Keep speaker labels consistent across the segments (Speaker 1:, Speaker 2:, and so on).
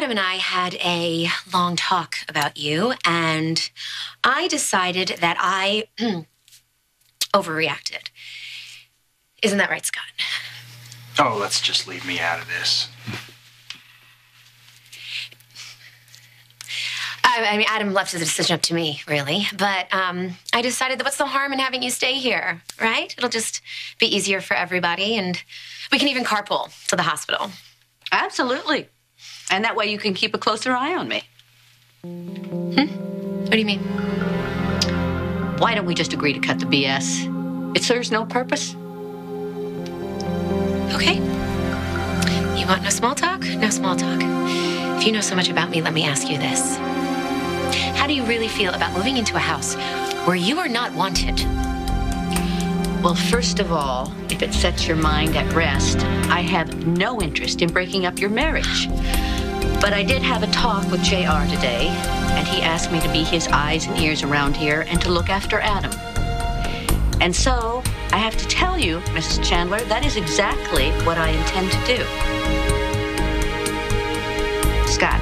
Speaker 1: Adam and I had a long talk about you, and I decided that I overreacted. Isn't that right, Scott?
Speaker 2: Oh, let's just leave me out of this.
Speaker 1: I mean, Adam left the decision up to me, really. But I decided that what's the harm in having you stay here, right? It'll just be easier for everybody, and we can even carpool to the hospital.
Speaker 3: Absolutely. And that way you can keep a closer eye on me.
Speaker 1: What do you mean?
Speaker 3: Why don't we just agree to cut the BS? It serves no purpose.
Speaker 1: Okay. You want no small talk? No small talk. If you know so much about me, let me ask you this. How do you really feel about moving into a house where you are not wanted?
Speaker 3: Well, first of all, if it sets your mind at rest, I have no interest in breaking up your marriage. But I did have a talk with JR today, and he asked me to be his eyes and ears around here and to look after Adam. And so, I have to tell you, Mrs. Chandler, that is exactly what I intend to do. Scott,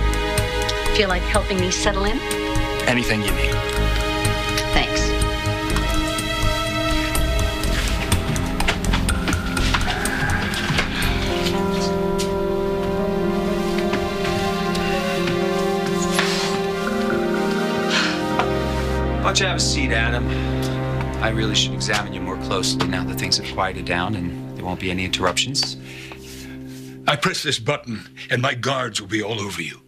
Speaker 3: feel like helping me settle in?
Speaker 2: Anything you need.
Speaker 3: Thanks.
Speaker 4: Why don't you have a seat, Adam? I really should examine you more closely now that things have quieted down and there won't be any interruptions.
Speaker 5: I press this button and my guards will be all over you.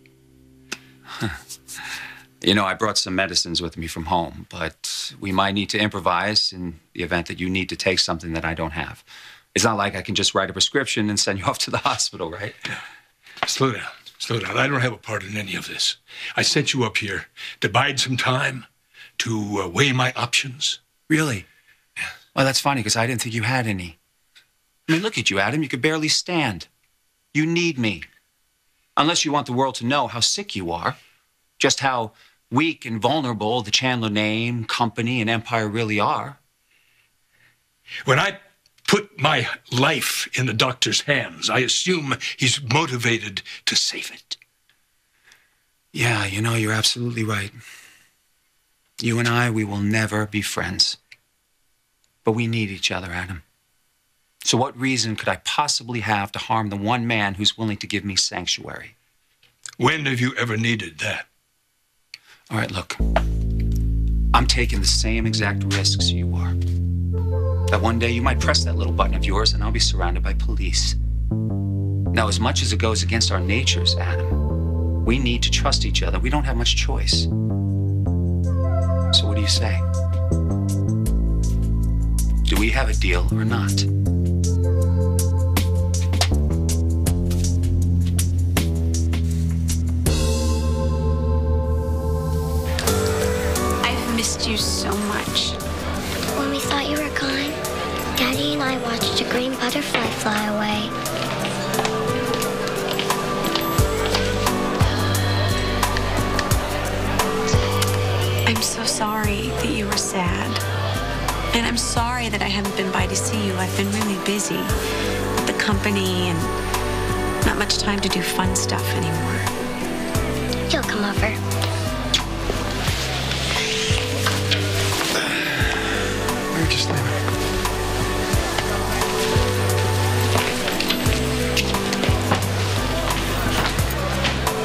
Speaker 4: You know, I brought some medicines with me from home, but we might need to improvise in the event that you need to take something that I don't have. It's not like I can just write a prescription and send you off to the hospital, right?
Speaker 5: Yeah. Slow down. Slow down. I don't have a part in any of this. I sent you up here to bide some time, to weigh my options.
Speaker 4: Really? Yeah. Well, that's funny, because I didn't think you had any. I mean, look at you, Adam. You could barely stand. You need me. Unless you want the world to know how sick you are, just how weak and vulnerable the Chandler name, company, and empire really are.
Speaker 5: When I put my life in the doctor's hands, I assume he's motivated to save it.
Speaker 4: Yeah, you know, you're absolutely right. You and I, we will never be friends. But we need each other, Adam. So what reason could I possibly have to harm the one man who's willing to give me sanctuary?
Speaker 5: When have you ever needed that?
Speaker 4: All right, look. I'm taking the same exact risks you are. That one day you might press that little button of yours and I'll be surrounded by police. Now, as much as it goes against our natures, Adam, we need to trust each other. We don't have much choice. So what do you say? Do we have a deal or not?
Speaker 6: I've missed you so much.
Speaker 7: When we thought you were gone, Daddy and I watched a green butterfly fly away.
Speaker 6: I'm so sorry that you were sad. And I'm sorry that I haven't been by to see you. I've been really busy with the company and not much time to do fun stuff anymore.
Speaker 7: You'll come over.
Speaker 4: We're just leaving.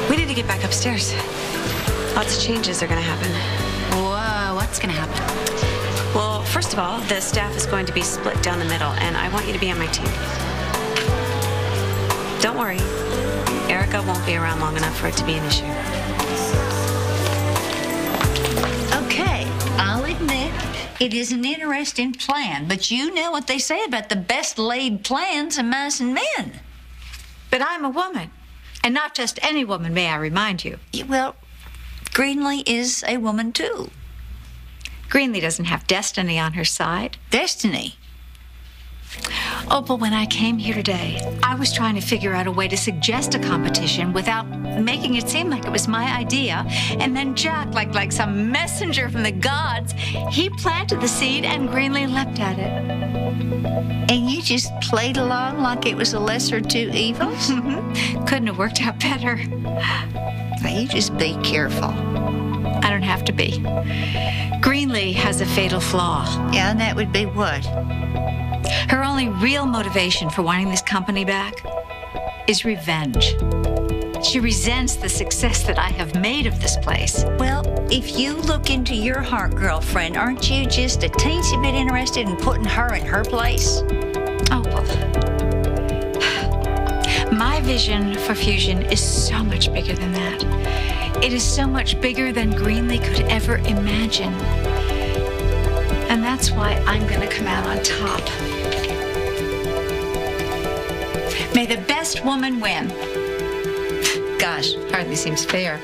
Speaker 6: We need to get back upstairs. Lots of changes are going to happen.
Speaker 3: Whoa, what's going to happen?
Speaker 6: Well, first of all, the staff is going to be split down the middle, and I want you to be on my team. Don't worry. Erica won't be around long enough for it to be an issue.
Speaker 8: Okay, I'll admit it is an interesting plan, but you know what they say about the best laid plans amassing men.
Speaker 9: But I'm a woman, and not just any woman, may I remind you.
Speaker 8: Well, Greenlee is a woman, too.
Speaker 9: Greenlee doesn't have destiny on her side.
Speaker 8: Destiny?
Speaker 9: Opal, when I came here today, I was trying to figure out a way to suggest a competition without making it seem like it was my idea. And then Jack, like some messenger from the gods, he planted the seed and Greenlee leapt at it.
Speaker 8: And you just played along like it was a lesser of two evils?
Speaker 9: Couldn't have worked out better.
Speaker 8: Now, you just be careful.
Speaker 9: I don't have to be. Greenlee has a fatal flaw.
Speaker 8: Yeah, and that would be what?
Speaker 9: Her only real motivation for wanting this company back is revenge. She resents the success that I have made of this place.
Speaker 8: Well, if you look into your heart, girlfriend, aren't you just a teensy bit interested in putting her in her place?
Speaker 9: Oh, well. My vision for Fusion is so much bigger than that. It is so much bigger than Greenlee could ever imagine. And that's why I'm going to come out on top. May the best woman win. Gosh, hardly seems fair.